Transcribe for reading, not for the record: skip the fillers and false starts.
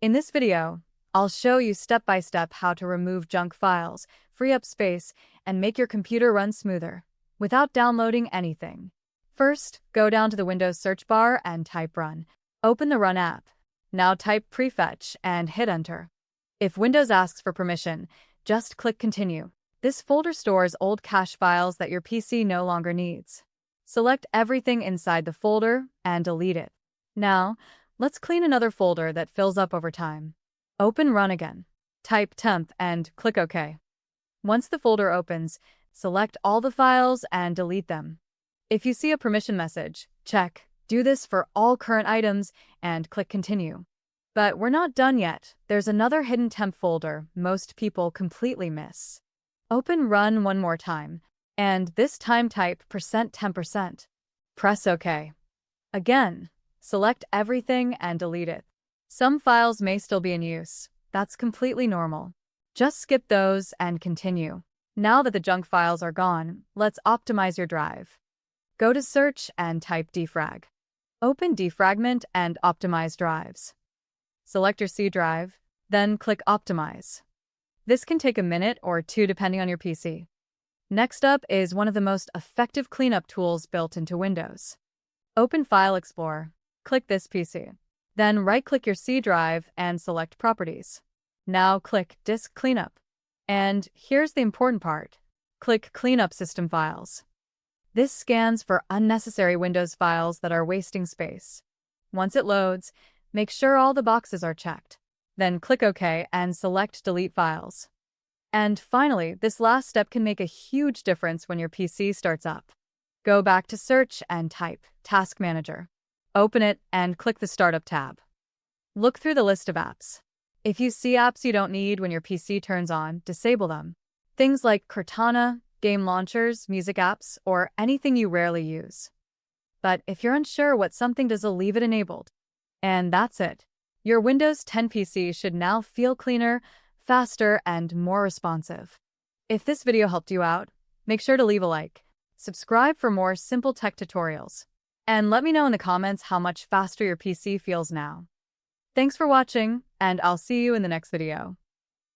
In this video, I'll show you step by step how to remove junk files, free up space, and make your computer run smoother without downloading anything. First, go down to the Windows search bar and type Run. Open the Run app. Now type Prefetch and hit Enter. If Windows asks for permission, just click Continue. This folder stores old cache files that your PC no longer needs. Select everything inside the folder and delete it. Now, let's clean another folder that fills up over time. Open Run again. Type Temp and click OK. Once the folder opens, select all the files and delete them. If you see a permission message, check. Do this for all current items and click Continue. But we're not done yet. There's another hidden temp folder most people completely miss. Open Run one more time, and this time type %temp%. Press OK. Again, select everything and delete it. Some files may still be in use. That's completely normal. Just skip those and continue. Now that the junk files are gone, let's optimize your drive. Go to Search and type Defrag. Open Defragment and Optimize Drives. Select your C drive, then click Optimize. This can take a minute or two depending on your PC. Next up is one of the most effective cleanup tools built into Windows. Open File Explorer. Click this PC. Then right-click your C drive and select Properties. Now click Disk Cleanup. And here's the important part. Click Cleanup System Files. This scans for unnecessary Windows files that are wasting space. Once it loads, make sure all the boxes are checked. Then click OK and select Delete Files. And finally, this last step can make a huge difference when your PC starts up. Go back to Search and type Task Manager. Open it and click the Startup tab. Look through the list of apps. If you see apps you don't need when your PC turns on, disable them. Things like Cortana, game launchers, music apps, or anything you rarely use. But if you're unsure what something does, leave it enabled. And that's it. Your Windows 10 PC should now feel cleaner, faster, and more responsive. If this video helped you out, make sure to leave a like, subscribe for more simple tech tutorials, and let me know in the comments how much faster your PC feels now. Thanks for watching, and I'll see you in the next video.